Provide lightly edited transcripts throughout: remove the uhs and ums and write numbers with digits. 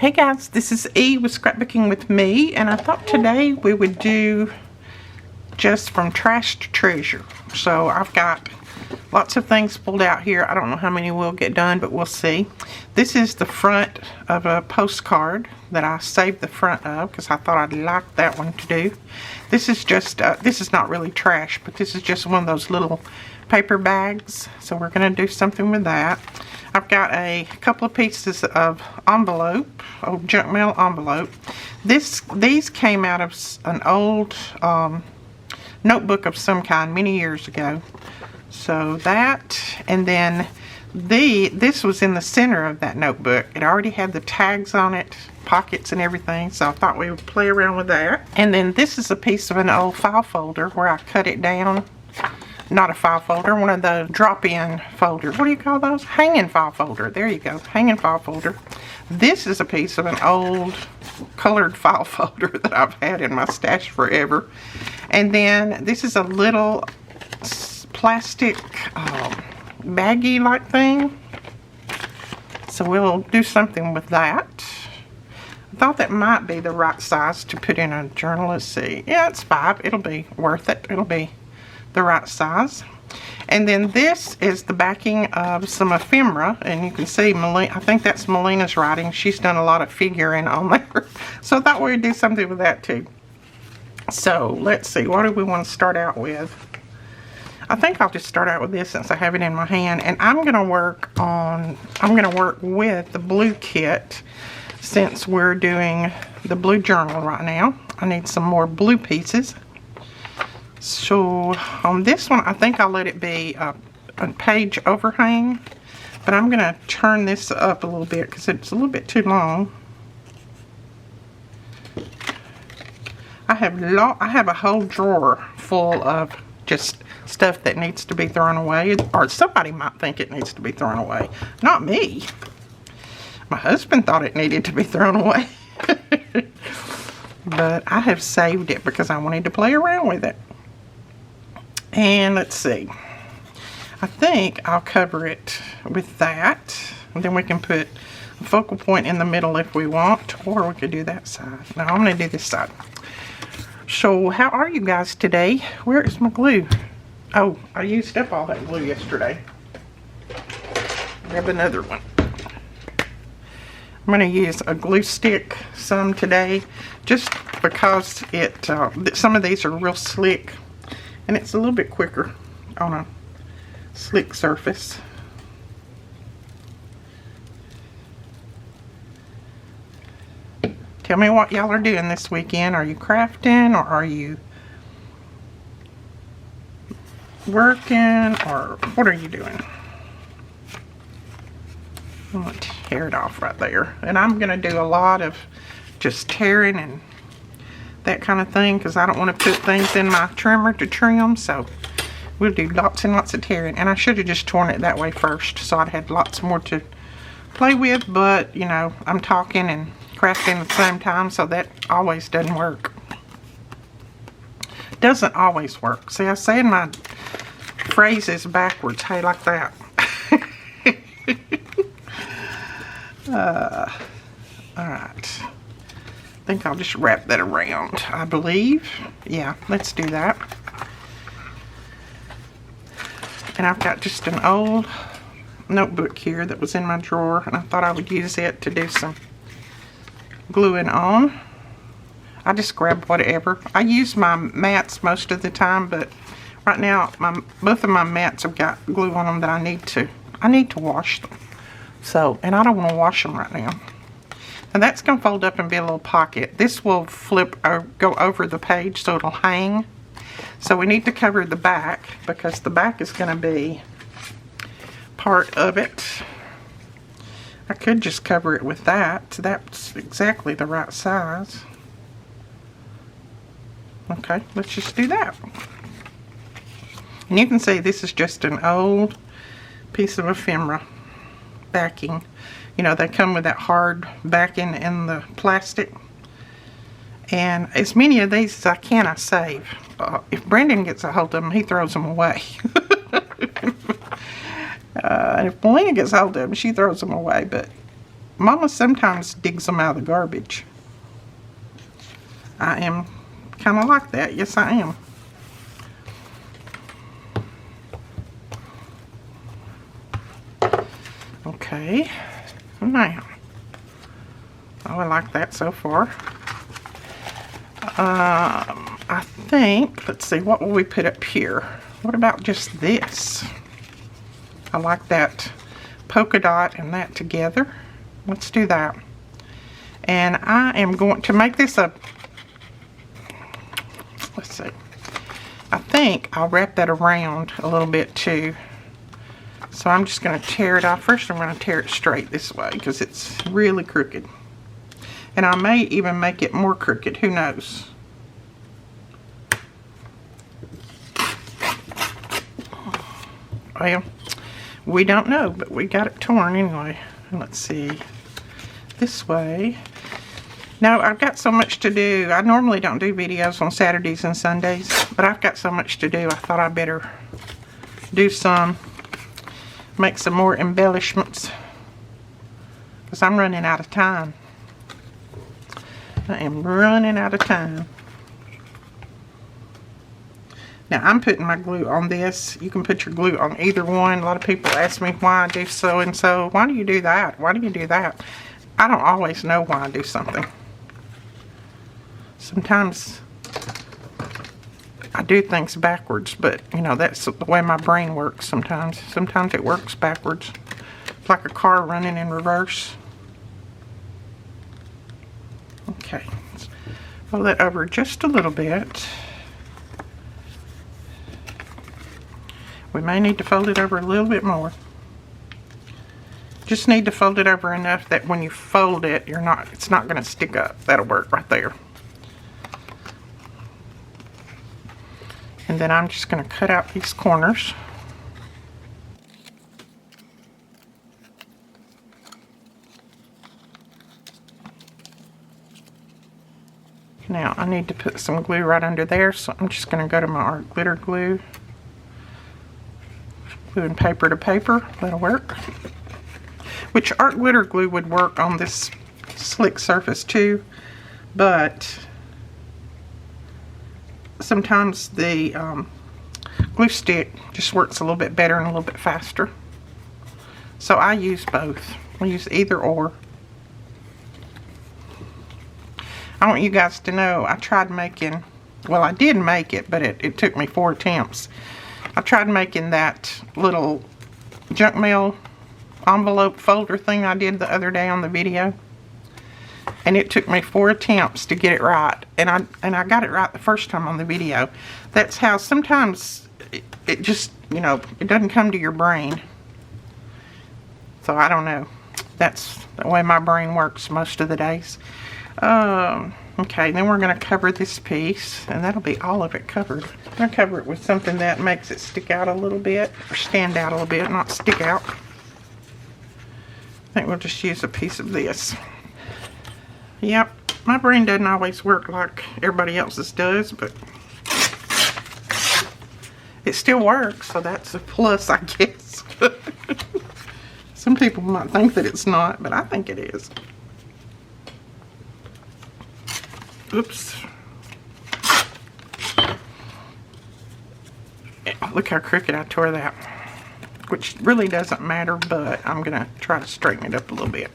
Hey guys, this is E with Scrapbooking with me, and I thought today we would do just from trash to treasure. So I've got lots of things pulled out here. I don't know how many we'll get done, but we'll see. This is the front of a postcard that I saved the front of because I thought I'd like that one to do. This is just, this is not really trash, but this is just one of those little paper bags. So we're going to do something with that. I've got a couple of pieces of envelope, old junk mail envelope. These came out of an old notebook of some kind many years ago. So that, and then this was in the center of that notebook. It already had the tags on it, pockets and everything, so I thought we would play around with that. And then this is a piece of an old file folder where I cut it down. Not a file folder, one of the drop-in folders. What do you call those? Hanging file folder. There you go, hanging file folder. This is a piece of an old colored file folder that I've had in my stash forever. And then this is a little plastic baggie like thing. So we'll do something with that. I thought that might be the right size to put in a journal. Let's see. Yeah, it's 5. It'll be worth it. It'll be the right size. And then this is the backing of some ephemera, and you can see I think that's Melina's writing. She's done a lot of figuring on there. So I thought we'd do something with that too. So let's see, what do we want to start out with? I think I'll just start out with this since I have it in my hand, and I'm going to work with the blue kit since we're doing the blue journal right now. I need some more blue pieces. So on this one, I think I'll let it be a page overhang, but I'm going to turn this up a little bit because it's a little bit too long. I have a whole drawer full of just stuff that needs to be thrown away, or somebody might think it needs to be thrown away. Not me. My husband thought it needed to be thrown away. But I have saved it because I wanted to play around with it. And let's see. I think I'll cover it with that. And then we can put a focal point in the middle if we want, or we could do that side. No, I'm going to do this side. So, how are you guys today? Where is my glue? Oh, I used up all that glue yesterday. Grab another one. I'm going to use a glue stick some today, just because some of these are real slick, and it's a little bit quicker on a slick surface. Tell me what y'all are doing this weekend. Are you crafting, or are you working, or what are you doing? I'm going to tear it off right there. And I'm going to do a lot of just tearing and that kind of thing because I don't want to put things in my trimmer to trim. So we'll do lots and lots of tearing. And I should have just torn it that way first so I'd had lots more to play with. But, you know, I'm talking and crafting at the same time, so that always doesn't work. Doesn't always work. See, I say my phrases backwards. Hey, like that. Alright. I think I'll just wrap that around, I believe. Yeah, let's do that. And I've got just an old notebook here that was in my drawer, and I thought I would use it to do some gluing on. I just grab whatever. I use my mats most of the time, but right now both of my mats have got glue on them that I need to wash them. So, and I don't want to wash them right now. And that's going to fold up and be a little pocket. This will flip or go over the page so it'll hang. So we need to cover the back because the back is going to be part of it. I could just cover it with that. That's exactly the right size. Okay, let's just do that. And you can see this is just an old piece of ephemera backing. You know, they come with that hard backing in the plastic. And as many of these as I can, I save. If Brendan gets a hold of them, he throws them away. And if Melina gets hold of them, she throws them away. But Mama sometimes digs them out of the garbage. I am kind of like that. Yes, I am. Okay, now, oh, I like that so far. I think, let's see, what will we put up here? What about just this? I like that polka dot and that together. Let's do that. And I am going to make this a, let's see, I think I'll wrap that around a little bit too. So I'm just going to tear it off. First I'm going to tear it straight this way because it's really crooked. And I may even make it more crooked, who knows. Well, we don't know, but we got it torn anyway. Let's see, this way. Now, I've got so much to do. I normally don't do videos on Saturdays and Sundays, but I've got so much to do, I thought I better do some, make some more embellishments, because I'm running out of time. I am running out of time. Now, I'm putting my glue on this. You can put your glue on either one. A lot of people ask me why I do so and so. Why do you do that? Why do you do that? I don't always know why I do something. Sometimes I do things backwards, but you know, that's the way my brain works sometimes. Sometimes it works backwards. It's like a car running in reverse. Okay, let's roll that over just a little bit. We may need to fold it over a little bit more. Just need to fold it over enough that when you fold it, it's not going to stick up. That'll work right there. And then I'm just going to cut out these corners. Now I need to put some glue right under there, so I'm just going to go to my art glitter glue. Gluing paper to paper, that'll work. Which art glitter glue would work on this slick surface too, but sometimes the glue stick just works a little bit better and a little bit faster. So I use both. I use either or. I want you guys to know I tried making, well, I did make it, but it took me 4 attempts. I tried making that little junk mail envelope folder thing I did the other day on the video, and it took me 4 attempts to get it right, and I got it right the first time on the video. That's how sometimes it just, you know, it doesn't come to your brain. So I don't know. That's the way my brain works most of the days. Okay, then we're going to cover this piece, and that'll be all of it covered. I'm going to cover it with something that makes it stick out a little bit, or stand out a little bit, not stick out. I think we'll just use a piece of this. Yep, my brain doesn't always work like everybody else's does, but it still works, so that's a plus, I guess. Some people might think that it's not, but I think it is. Oops. Look how crooked I tore that. Which really doesn't matter, but I'm going to try to straighten it up a little bit.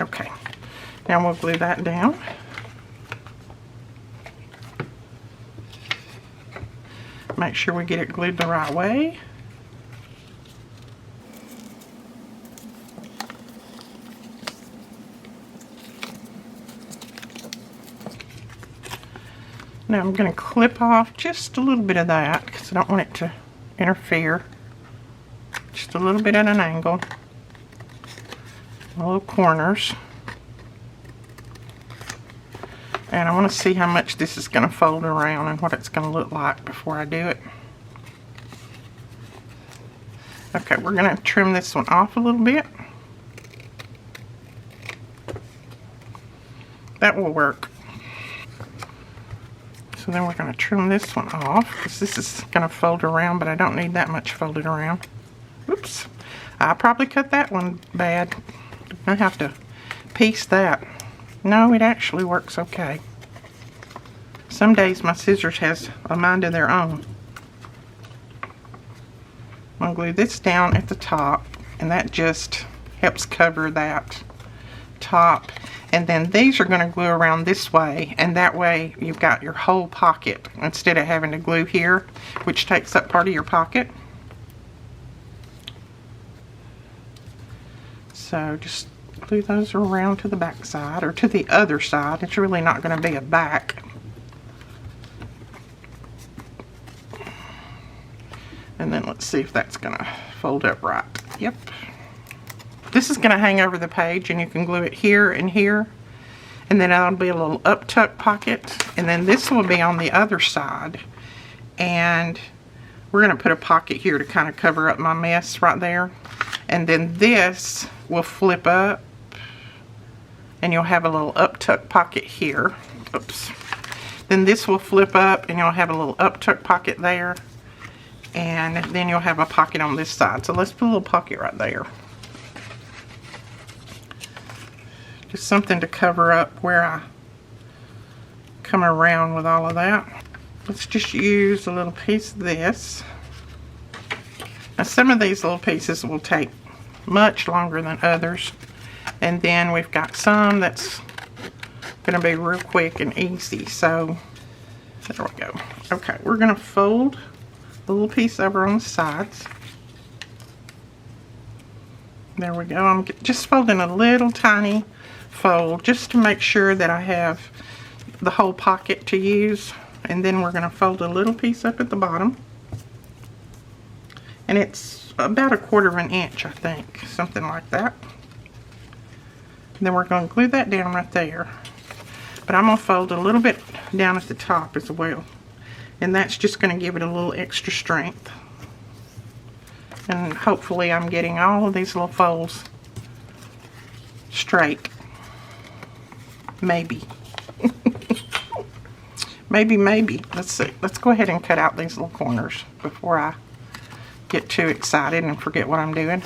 Okay. Now we'll glue that down. Make sure we get it glued the right way. Now I'm going to clip off just a little bit of that because I don't want it to interfere. Just a little bit at an angle. Little corners. And I want to see how much this is going to fold around and what it's going to look like before I do it. Okay, we're going to trim this one off a little bit. That will work. So then we're going to trim this one off because this is going to fold around, but I don't need that much folded around. Oops. I probably cut that one bad. I have to piece that. No, it actually works okay. Some days my scissors has a mind of their own. I'm going to glue this down at the top, and that just helps cover that top. And then these are going to glue around this way, and that way you've got your whole pocket instead of having to glue here, which takes up part of your pocket. So just glue those around to the back side, or to the other side. It's really not going to be a back. And then let's see if that's going to fold up right. Yep. This is going to hang over the page, and you can glue it here and here. And then that'll be a little up-tuck pocket. And then this will be on the other side. And we're going to put a pocket here to kind of cover up my mess right there. And then this will flip up, and you'll have a little up-tuck pocket here. Oops. Then this will flip up, and you'll have a little up-tuck pocket there. And then you'll have a pocket on this side. So let's put a little pocket right there. Just something to cover up where I come around with all of that. Let's just use a little piece of this. Now some of these little pieces will take much longer than others. And then we've got some that's going to be real quick and easy. So there we go. Okay, we're going to fold a little piece over on the sides. There we go. I'm just folding a little tiny fold just to make sure that I have the whole pocket to use. And then we're going to fold a little piece up at the bottom. And it's about 1/4 inch, I think. Something like that. And then we're going to glue that down right there. But I'm going to fold a little bit down at the top as well. And that's just going to give it a little extra strength. And hopefully I'm getting all of these little folds straight. Maybe. maybe. Let's see. Let's go ahead and cut out these little corners before I get too excited and forget what I'm doing.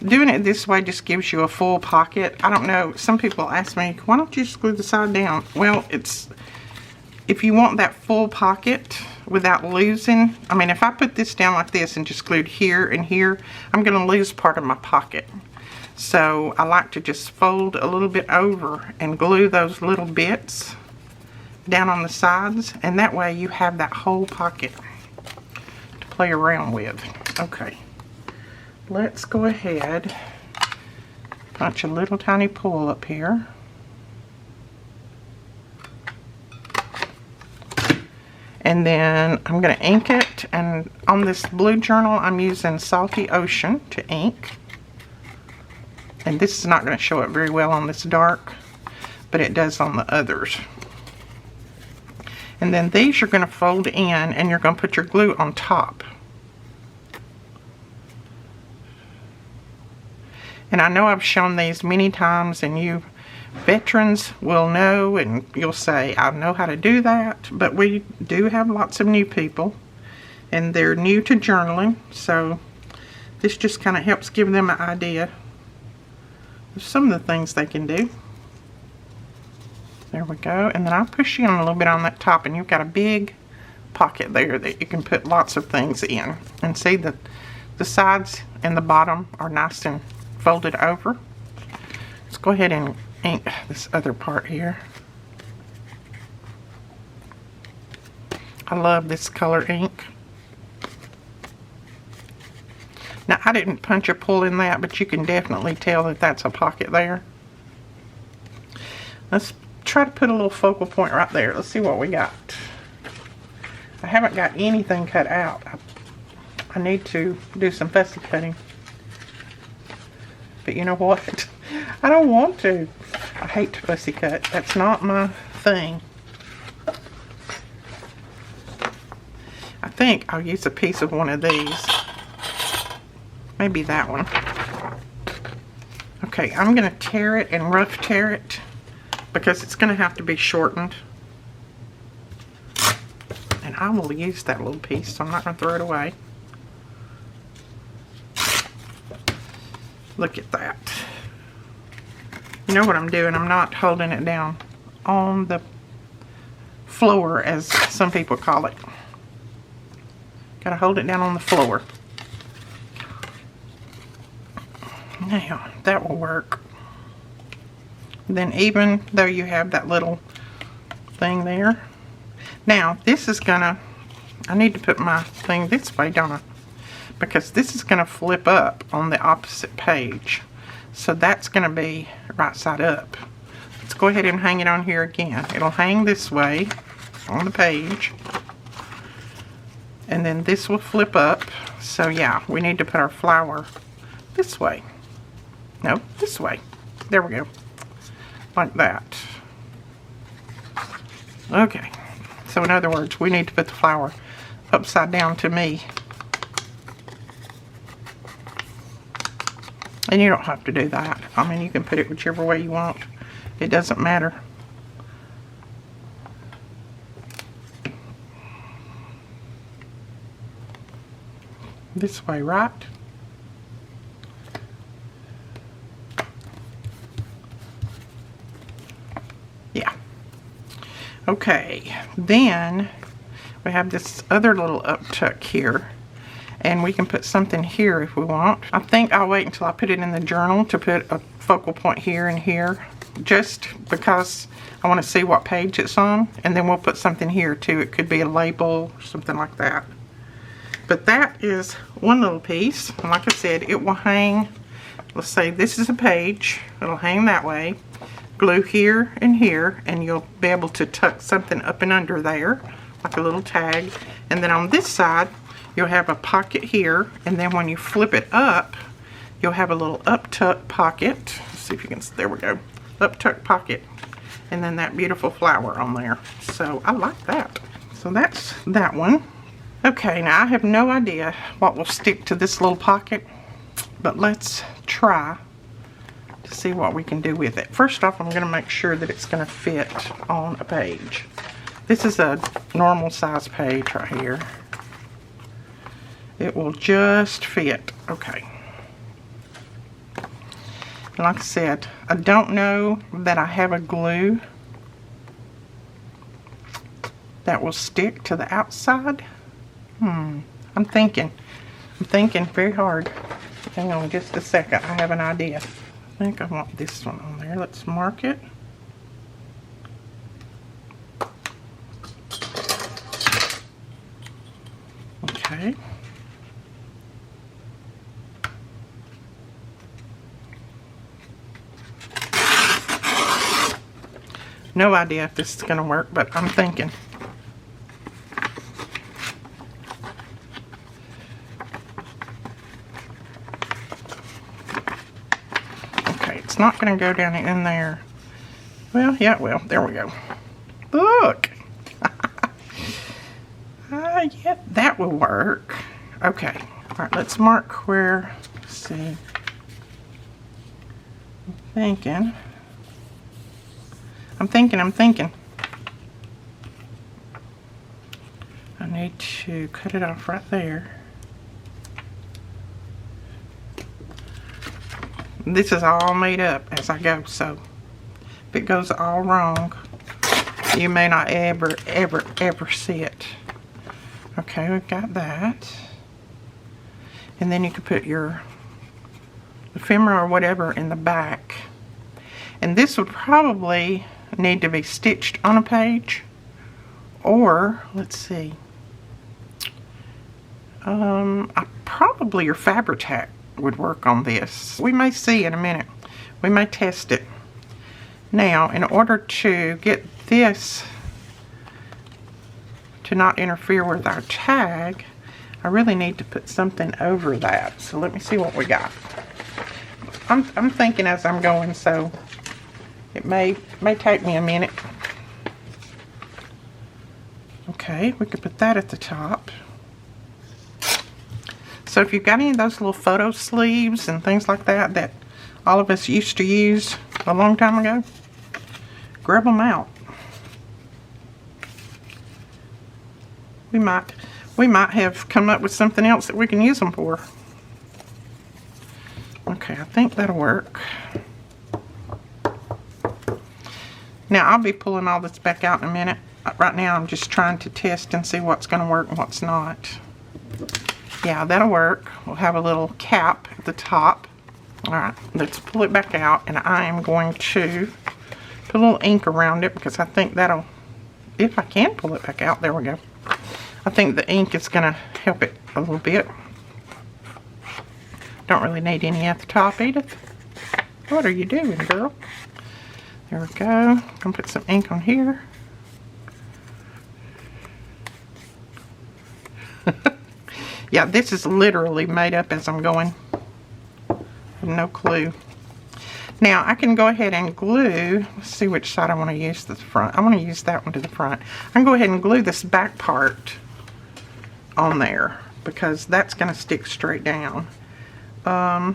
Doing it this way just gives you a full pocket. I don't know, some people ask me, why don't you just glue the side down? Well, it's, if you want that full pocket without losing, I mean, if I put this down like this and just glued here and here, I'm going to lose part of my pocket. So I like to just fold a little bit over and glue those little bits down on the sides, and that way you have that whole pocket to play around with. Okay. Let's go ahead, punch a little tiny pull up here. And then I'm going to ink it, and on this blue journal I'm using Salty Ocean to ink. And this is not going to show up very well on this dark, but it does on the others. And then these you're going to fold in, and you're going to put your glue on top. And I know I've shown these many times, and you veterans will know, and you'll say, I know how to do that. But we do have lots of new people, and they're new to journaling. So this just kind of helps give them an idea of some of the things they can do. There we go. And then I'll push in a little bit on that top, and you've got a big pocket there that you can put lots of things in. And see that the sides and the bottom are nice and folded over. Let's go ahead and ink this other part here. I love this color ink. Now I didn't punch or pull in that, but you can definitely tell that that's a pocket there. Let's try to put a little focal point right there. Let's see what we got. I haven't got anything cut out. I need to do some fussy cutting. But you know what? I don't want to. I hate to fussy cut. That's not my thing. I think I'll use a piece of one of these. Maybe that one. Okay, I'm going to tear it and rough tear it because it's going to have to be shortened. And I will use that little piece, so I'm not going to throw it away. Look at that. You know what I'm doing? I'm not holding it down on the floor, as some people call it. Gotta hold it down on the floor. Now, that will work. Then even though you have that little thing there. Now, this is gonna, I need to put my thing this way, don't I? Because this is gonna flip up on the opposite page. So that's gonna be right side up. Let's go ahead and hang it on here again. It'll hang this way on the page. And then this will flip up. So yeah, we need to put our flower this way. No, this way. There we go. Like that. Okay. So in other words, we need to put the flower upside down to me. And you don't have to do that. I mean, you can put it whichever way you want. It doesn't matter. This way, right? Yeah. Okay, then we have this other little uptuck here, and we can put something here if we want. I think I'll wait until I put it in the journal to put a focal point here and here, just because I want to see what page it's on, and then we'll put something here too. It could be a label or something like that. But that is one little piece, and like I said, it will hang. Let's say this is a page, it'll hang that way. Glue here and here, and you'll be able to tuck something up and under there, like a little tag. And then on this side, you'll have a pocket here, and then when you flip it up, you'll have a little up-tuck pocket. Let's see if you can, there we go, up-tuck pocket. And then that beautiful flower on there. So I like that. So that's that one. Okay, now I have no idea what will stick to this little pocket, but let's try to see what we can do with it. First off, I'm going to make sure that it's going to fit on a page. This is a normal size page right here. It will just fit. Okay. And like I said, I don't know that I have a glue that will stick to the outside. I'm thinking very hard. Hang on just a second. I have an idea. I think I want this one on there. Let's mark it. Okay. No idea if this is going to work, but I'm thinking. It's not going to go down in there. Well, yeah, well, there we go. Look. Yeah, that will work. Okay. All right, let's mark where, let's see. I'm thinking. I need to cut it off right there. This is all made up as I go, so if it goes all wrong, you may not ever see it. Okay, we've got that. And then you can put your ephemera or whatever in the back. And this would probably need to be stitched on a page, or let's see, probably your Fabri-Tac would work on this. We may see in a minute. We may test it. Now, in order to get this to not interfere with our tag, I really need to put something over that. So let me see what we got. I'm thinking as I'm going, so it may take me a minute. Okay, we could put that at the top. So if you've got any of those little photo sleeves and things like that that all of us used to use a long time ago, grab them out. We might have come up with something else that we can use them for. Okay. Okay, I think that'll work. Now, I'll be pulling all this back out in a minute. Right now, I'm just trying to test and see what's going to work and what's not. Yeah, that'll work. We'll have a little cap at the top. Alright, let's pull it back out, and I am going to put a little ink around it because I think that'll, if I can pull it back out, there we go. I think the ink is going to help it a little bit. Don't really need any at the top, Edith. What are you doing, girl? There we go. I'm going to put some ink on here. Yeah, this is literally made up as I'm going. I have no clue. Now, I can go ahead and glue. Let's see which side I want to use the front. I want to use that one to the front. I can go ahead and glue this back part on there because that's going to stick straight down. I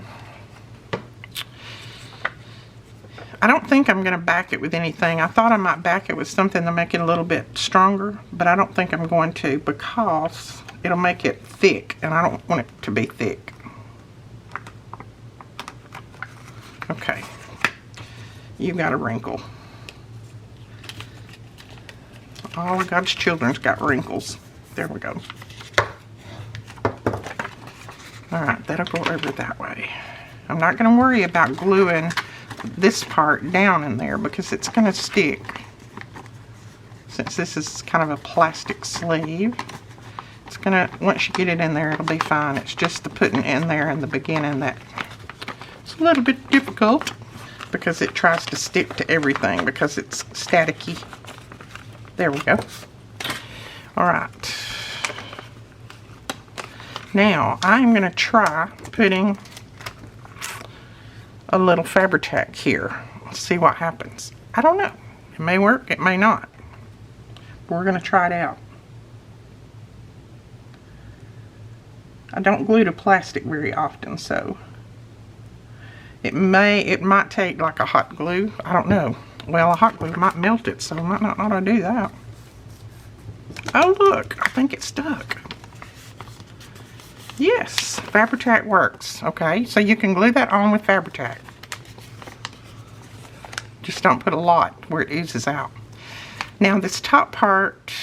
don't think I'm going to back it with anything. I thought I might back it with something to make it a little bit stronger, but I don't think I'm going to because it'll make it thick, and I don't want it to be thick. Okay. You got a wrinkle. All of God's children's got wrinkles. There we go. Alright, that'll go over that way. I'm not going to worry about gluing this part down in there because it's going to stick. Since this is kind of a plastic sleeve, it's going to, once you get it in there, it'll be fine. It's just the putting in there in the beginning that it's a little bit difficult because it tries to stick to everything because it's staticky. There we go. Alright. Now, I'm going to try putting a little Fabri-Tac here. Let's see what happens. I don't know. It may work, it may not. But we're going to try it out. I don't glue to plastic very often, so it might take like a hot glue. I don't know. Well, a hot glue might melt it, so I might not know how to do that. Oh, look. I think it stuck. Yes, Fabri-Tac works. Okay, so you can glue that on with Fabri-Tac. Just don't put a lot where it oozes out. Now, this top part,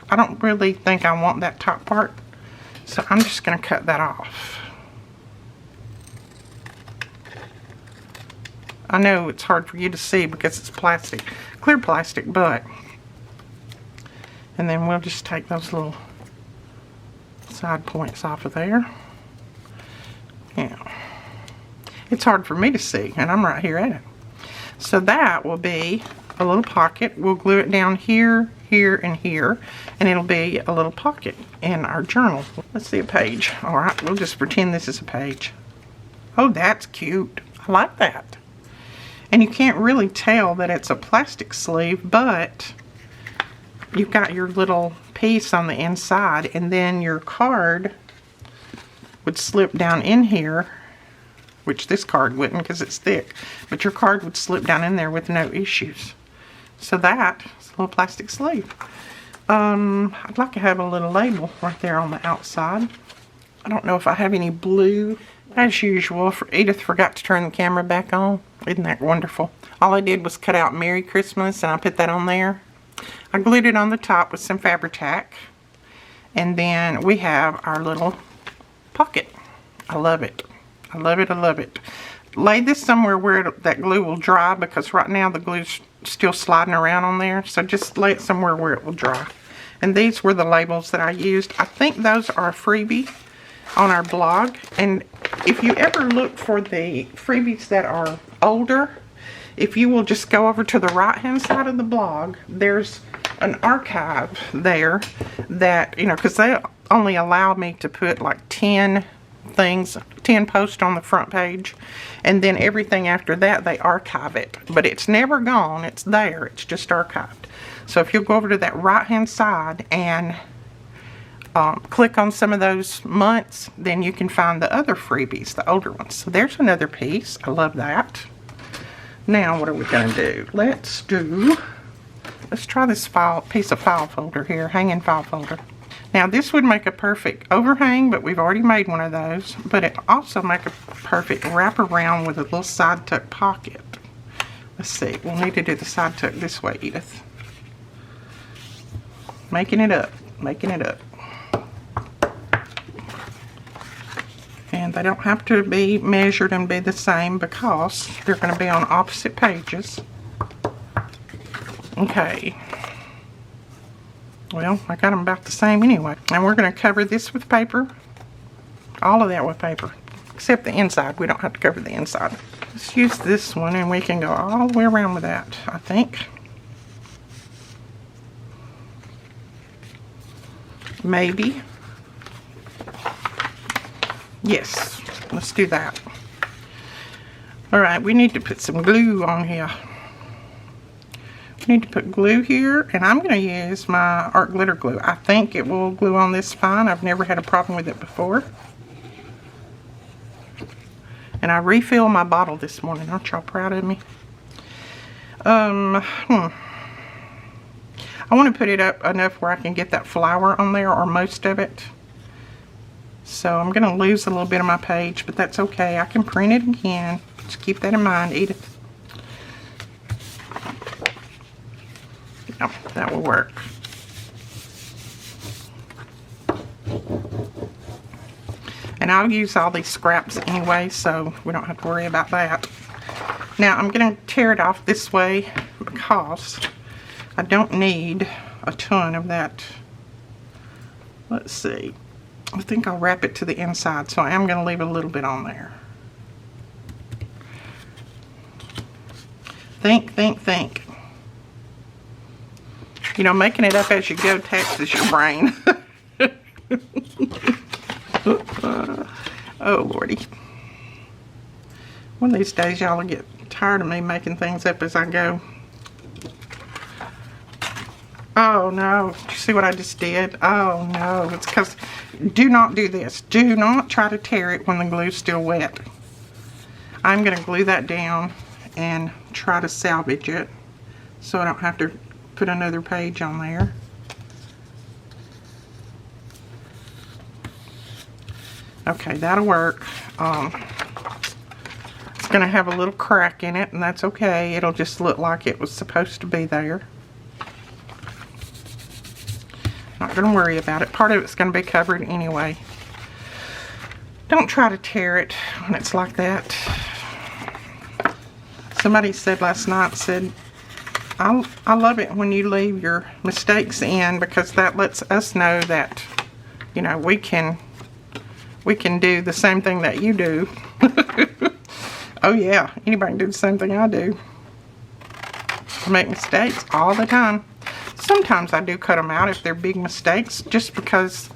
I don't really think I want that top part, so I'm just going to cut that off. I know it's hard for you to see because it's plastic, clear plastic, but, and then we'll just take those little side points off of there. Yeah, it's hard for me to see, and I'm right here at it. So that will be a little pocket. We'll glue it down here, here, and here, and it'll be a little pocket in our journal. Let's see a page. All right, we'll just pretend this is a page. Oh, that's cute. I like that. And you can't really tell that it's a plastic sleeve, but you've got your little piece on the inside, and then your card would slip down in here, which this card wouldn't because it's thick, but your card would slip down in there with no issues. So that is a little plastic sleeve. I'd like to have a little label right there on the outside. I don't know if I have any blue. As usual, Edith forgot to turn the camera back on. Isn't that wonderful? All I did was cut out Merry Christmas, and I put that on there. I glued it on the top with some Fabri-Tac. And then we have our little pocket. I love it. I love it. I love it. Lay this somewhere where that glue will dry, because right now the glue's still sliding around on there. So just lay it somewhere where it will dry. And these were the labels that I used. I think those are a freebie on our blog. And if you ever look for the freebies that are older, if you will just go over to the right hand side of the blog, there's an archive there that, you know, because they only allow me to put like 10 things, 10 posts on the front page, and then everything after that they archive it, but it's never gone. It's there. It's just archived. So if you'll go over to that right hand side and click on some of those months, then you can find the other freebies, the older ones. So there's another piece. I love that. Now what are we going to do? Let's try this piece of file folder here, hanging file folder. Now this would make a perfect overhang, but we've already made one of those. But it also make a perfect wraparound with a little side tuck pocket. Let's see, we'll need to do the side tuck this way, Edith. Making it up, making it up. And they don't have to be measured and be the same because they're going to be on opposite pages. Okay. Well, I got them about the same anyway. And we're going to cover this with paper. All of that with paper. Except the inside. We don't have to cover the inside. Let's use this one and we can go all the way around with that, I think. Maybe. Yes, let's do that. Alright, we need to put some glue on here. We need to put glue here, and I'm going to use my art glitter glue. I think it will glue on this fine. I've never had a problem with it before. And I refilled my bottle this morning. Aren't y'all proud of me? I want to put it up enough where I can get that flower on there, or most of it. So I'm going to lose a little bit of my page, but that's okay. I can print it again. Just keep that in mind, Edith. Yep, that will work. And I'll use all these scraps anyway, so we don't have to worry about that. Now I'm going to tear it off this way because I don't need a ton of that. Let's see. I think I'll wrap it to the inside, so I am going to leave a little bit on there. Think, think, think. You know, making it up as you go taxes your brain. Oh, Lordy. One of these days, y'all will get tired of me making things up as I go. Oh, no. Did you see what I just did? Oh, no. It's because... Do not do this. Do not try to tear it when the glue's still wet. I'm going to glue that down and try to salvage it so I don't have to put another page on there. Okay, that'll work. It's going to have a little crack in it, and that's okay. It'll just look like it was supposed to be there. Not going to worry about it. Part of it's going to be covered anyway. Don't try to tear it when it's like that. Somebody said last night, said, I love it when you leave your mistakes in, because that lets us know that, you know, we can do the same thing that you do. Oh yeah, anybody can do the same thing I do. I make mistakes all the time. Sometimes I do cut them out if they're big mistakes, just because,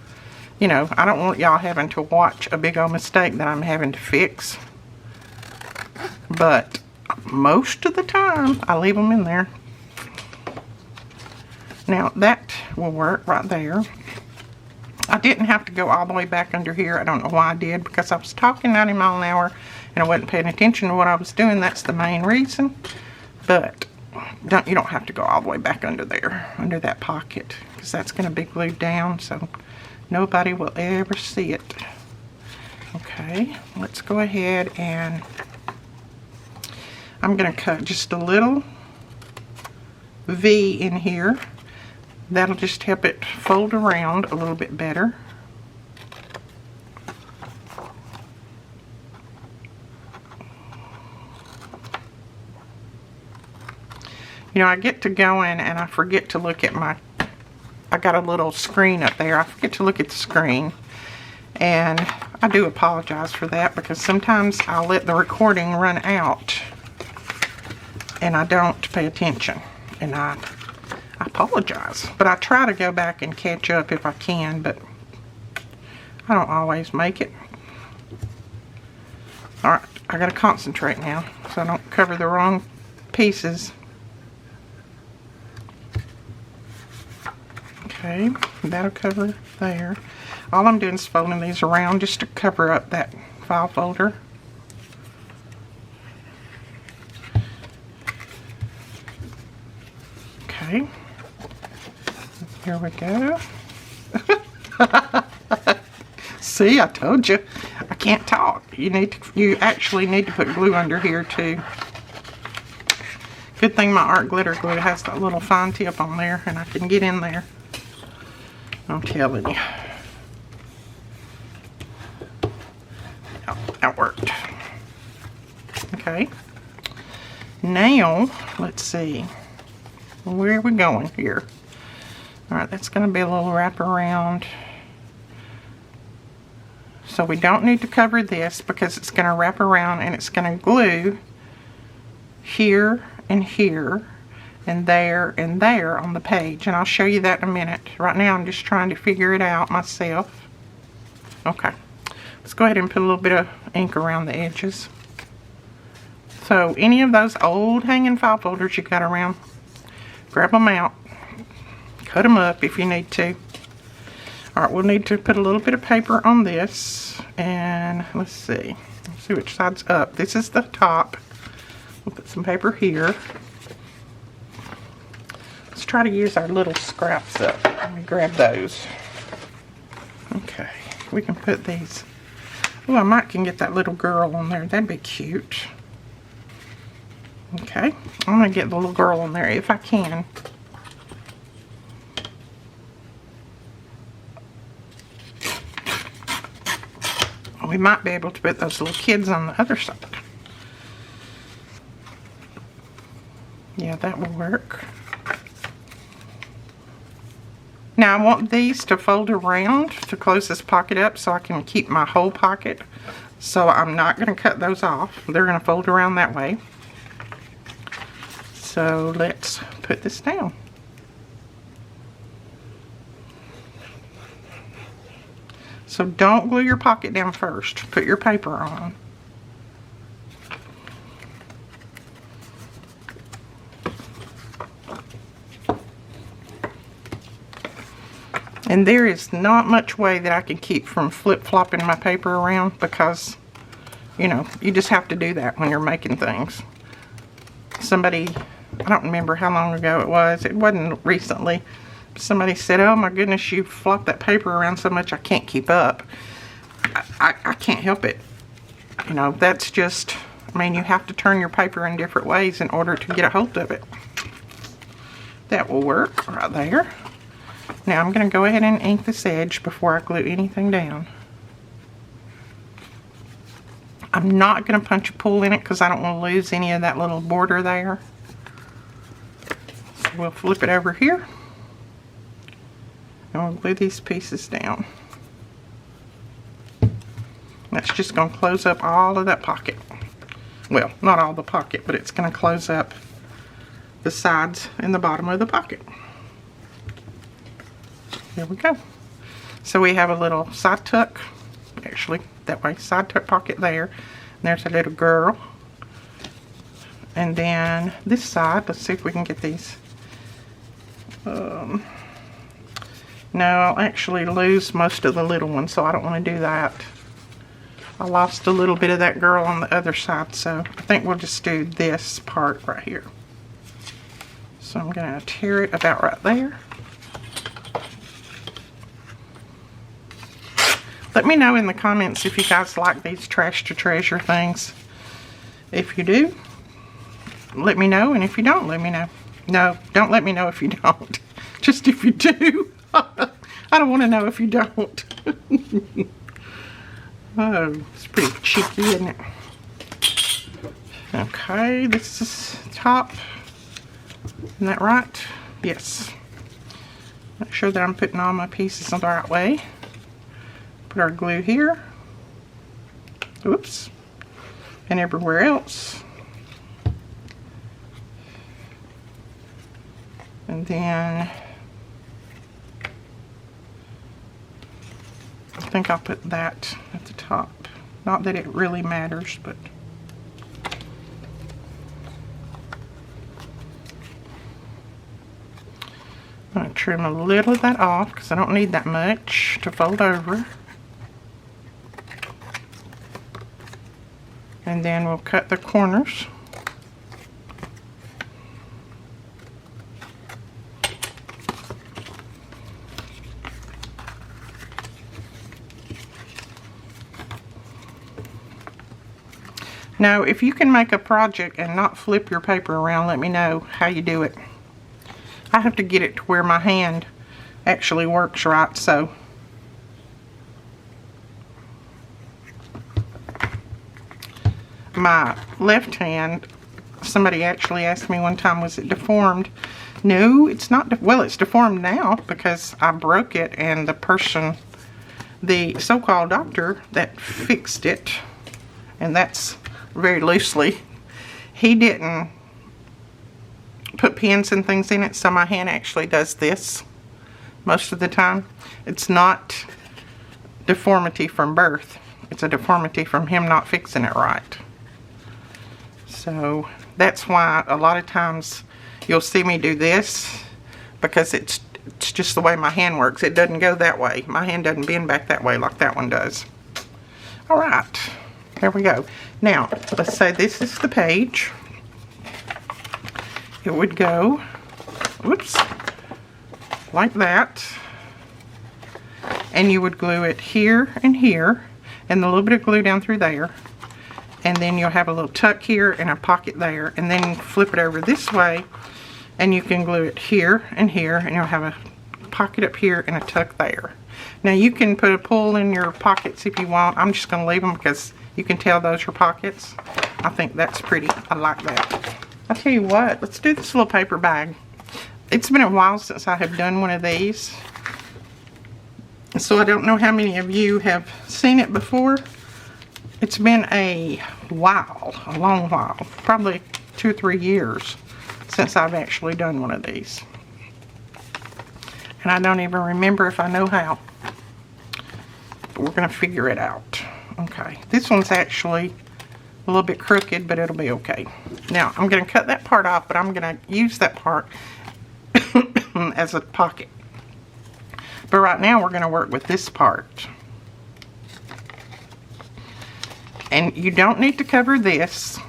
you know, I don't want y'all having to watch a big old mistake that I'm having to fix. But most of the time, I leave them in there. Now, that will work right there. I didn't have to go all the way back under here. I don't know why I did, because I was talking 90 miles an hour and I wasn't paying attention to what I was doing. That's the main reason. But you don't have to go all the way back under there, under that pocket, because that's going to be glued down so nobody will ever see it. Okay, let's go ahead and I'm going to cut just a little V in here. That'll just help it fold around a little bit better. You know, I get to going and I forget to look at I got a little screen up there. I forget to look at the screen. And I do apologize for that, because sometimes I'll let the recording run out and I don't pay attention. And I apologize. But I try to go back and catch up if I can, but I don't always make it. Alright, I gotta concentrate now so I don't cover the wrong pieces. Okay, that'll cover there. All I'm doing is folding these around just to cover up that file folder. Okay, here we go. See, I told you. I can't talk. You actually need to put glue under here too. Good thing my art glitter glue has that little fine tip on there and I can get in there. I'm telling you. That worked. Okay. Now, let's see. Where are we going here? Alright, that's going to be a little wraparound. So we don't need to cover this because it's going to wrap around and it's going to glue here and here and there on the page. And I'll show you that in a minute. Right now I'm just trying to figure it out myself. Okay. Let's go ahead and put a little bit of ink around the edges. So any of those old hanging file folders you got around, grab them out. Cut them up if you need to. Alright, we'll need to put a little bit of paper on this. And let's see which side's up. This is the top. We'll put some paper here. Let's try to use our little scraps up. Let me grab those. Okay, we can put these. Oh, I might can get that little girl on there. That'd be cute. Okay, I'm going to get the little girl on there if I can. We might be able to put those little kids on the other side. Yeah, that will work. Now I want these to fold around to close this pocket up so I can keep my whole pocket. So I'm not going to cut those off. They're going to fold around that way. So let's put this down. So don't glue your pocket down first. Put your paper on. And there is not much way that I can keep from flip-flopping my paper around because, you know, you just have to do that when you're making things. Somebody, I don't remember how long ago it wasn't recently, somebody said, oh my goodness, you flop that paper around so much I can't keep up. I can't help it. You know, that's just, I mean, you have to turn your paper in different ways in order to get a hold of it. That will work right there. Now I'm going to go ahead and ink this edge before I glue anything down. I'm not going to punch a pull in it because I don't want to lose any of that little border there. So we'll flip it over here. And we'll glue these pieces down. That's just going to close up all of that pocket. Well, not all the pocket, but it's going to close up the sides and the bottom of the pocket. There we go. So we have a little side tuck, actually that way, side tuck pocket there. And there's a little girl. And then this side, let's see if we can get these. No, I'll actually lose most of the little ones, so I don't want to do that. I lost a little bit of that girl on the other side, so I think we'll just do this part right here. So I'm going to tear it about right there. Let me know in the comments if you guys like these trash to treasure things. If you do, let me know, and if you don't, let me know. No, don't let me know if you don't. Just if you do. I don't want to know if you don't. Oh, it's pretty cheeky, isn't it? Okay, this is top. Isn't that right? Yes. Make sure that I'm putting all my pieces on the right way. Put our glue here. Oops. And everywhere else. And then I think I'll put that at the top. Not that it really matters, but I'm going to trim a little of that off because I don't need that much to fold over. And then we'll cut the corners. Now, if you can make a project and not flip your paper around, let me know how you do it. I have to get it to where my hand actually works right, so. My left hand, somebody actually asked me one time, was it deformed? No, it's not. Well, it's deformed now because I broke it, and the person, the so-called doctor that fixed it, and that's very loosely, he didn't put pins and things in it, so my hand actually does this most of the time. It's not deformity from birth. It's a deformity from him not fixing it right. So that's why a lot of times you'll see me do this, because it's just the way my hand works. It doesn't go that way. My hand doesn't bend back that way like that one does. All right, there we go. Now, let's say this is the page. It would go, whoops, like that. And you would glue it here and here, and a little bit of glue down through there. And then you'll have a little tuck here and a pocket there. And then flip it over this way, and you can glue it here, and you'll have a pocket up here and a tuck there. Now you can put a pull in your pockets if you want. I'm just going to leave them because you can tell those are pockets. I think that's pretty. I like that. I'll tell you what, let's do this little paper bag. It's been a while since I have done one of these, so I don't know how many of you have seen it before. It's been a while, a long while, probably 2 or 3 years since I've actually done one of these. And I don't even remember if I know how. But we're going to figure it out. Okay, this one's actually a little bit crooked, but it'll be okay. Now, I'm going to cut that part off, but I'm going to use that part as a pocket. But right now, we're going to work with this part. And you don't need to cover this,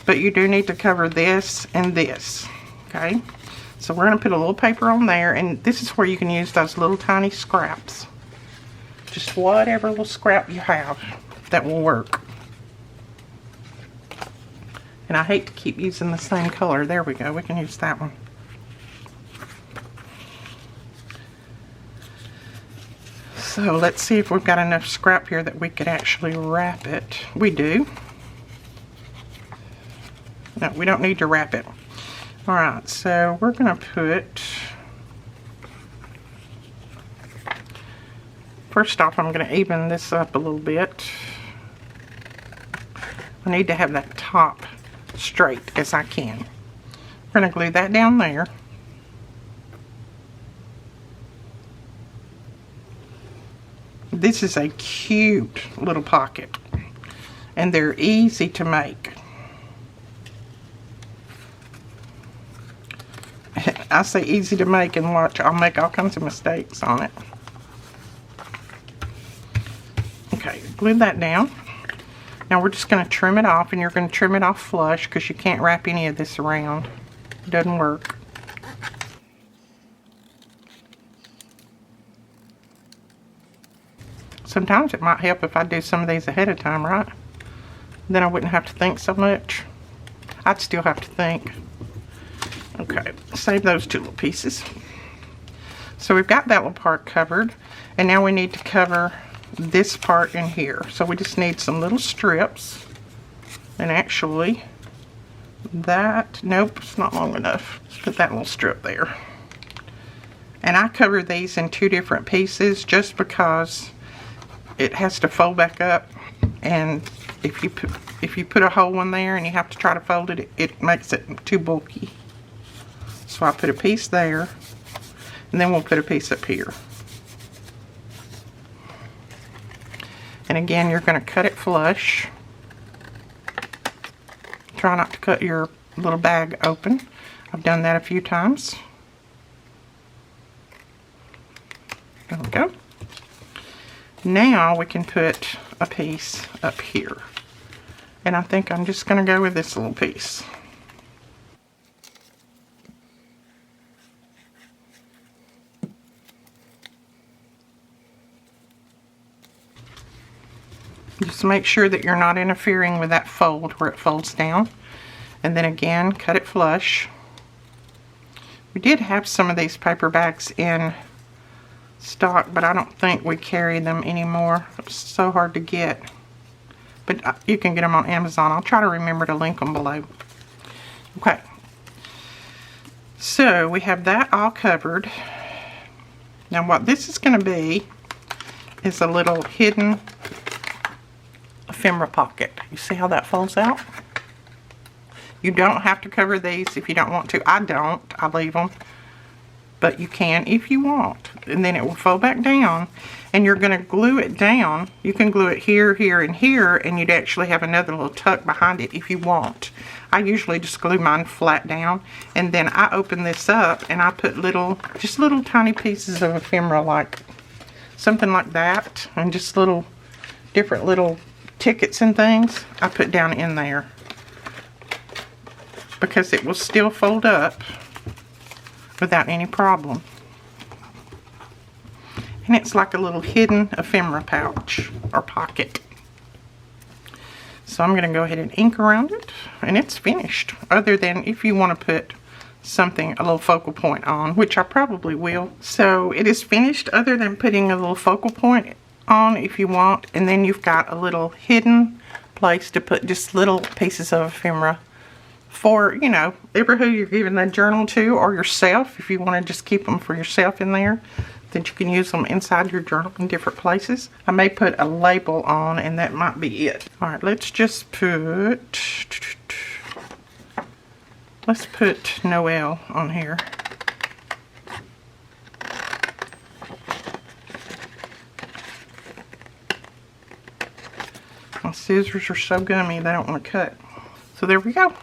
but you do need to cover this and this, okay? So we're going to put a little paper on there, and this is where you can use those little tiny scraps. Just whatever little scrap you have that will work. And I hate to keep using the same color. There we go, we can use that one. So let's see if we've got enough scrap here that we could actually wrap it. We do. No, we don't need to wrap it. Alright, so we're going to put, first off, I'm going to even this up a little bit. I need to have that top straight as I can. We're going to glue that down there. This is a cute little pocket, and they're easy to make. I say easy to make, and watch, I'll make all kinds of mistakes on it. Okay, glue that down. Now we're just going to trim it off, and you're going to trim it off flush because you can't wrap any of this around. It doesn't work. Sometimes it might help if I do some of these ahead of time, right? Then I wouldn't have to think so much. I'd still have to think. Okay, save those 2 little pieces. So we've got that little part covered, and now we need to cover this part in here. So we just need some little strips, and actually that, nope, it's not long enough. Put that little strip there. And I cover these in 2 different pieces just because it has to fold back up, and if you put a hole in there and you have to try to fold it, it makes it too bulky. So I put a piece there, and then we'll put a piece up here. And again, you're going to cut it flush. Try not to cut your little bag open. I've done that a few times. There we go. Now we can put a piece up here. And I think I'm just going to go with this little piece. Just make sure that you're not interfering with that fold where it folds down. And then again, cut it flush. We did have some of these paper bags in stock, but I don't think we carry them anymore. It's so hard to get. But you can get them on Amazon. I'll try to remember to link them below. Okay. So we have that all covered. Now what this is going to be is a little hidden ephemera pocket. You see how that folds out? You don't have to cover these if you don't want to. I don't. I leave them. But you can if you want. And then it will fold back down. And you're going to glue it down. You can glue it here, here, and here. And you'd actually have another little tuck behind it if you want. I usually just glue mine flat down. And then I open this up and I put just little tiny pieces of ephemera, like something like that. And just different little tickets and things I put down in there. Because it will still fold up without any problem. And it's like a little hidden ephemera pouch or pocket. So I'm going to go ahead and ink around it, and it's finished. Other than if you want to put something, a little focal point on, which I probably will. So it is finished other than putting a little focal point on if you want. And then you've got a little hidden place to put just little pieces of ephemera for, you know, ever who you're giving the journal to, or yourself, if you want to just keep them for yourself in there, that you can use them inside your journal in different places. I may put a label on, and that might be it. Alright, let's put Noel on here. My scissors are so gummy they don't want to cut. So there we go.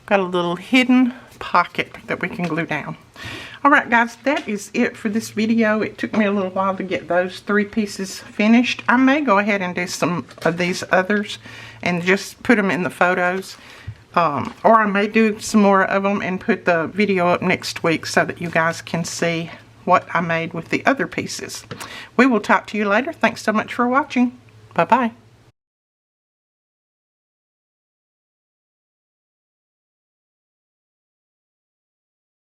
Got a little hidden pocket that we can glue down. Alright guys, that is it for this video. It took me a little while to get those 3 pieces finished. I may go ahead and do some of these others and just put them in the photos. Or I may do some more of them and put the video up next week so that you guys can see what I made with the other pieces. We will talk to you later. Thanks so much for watching. Bye-bye.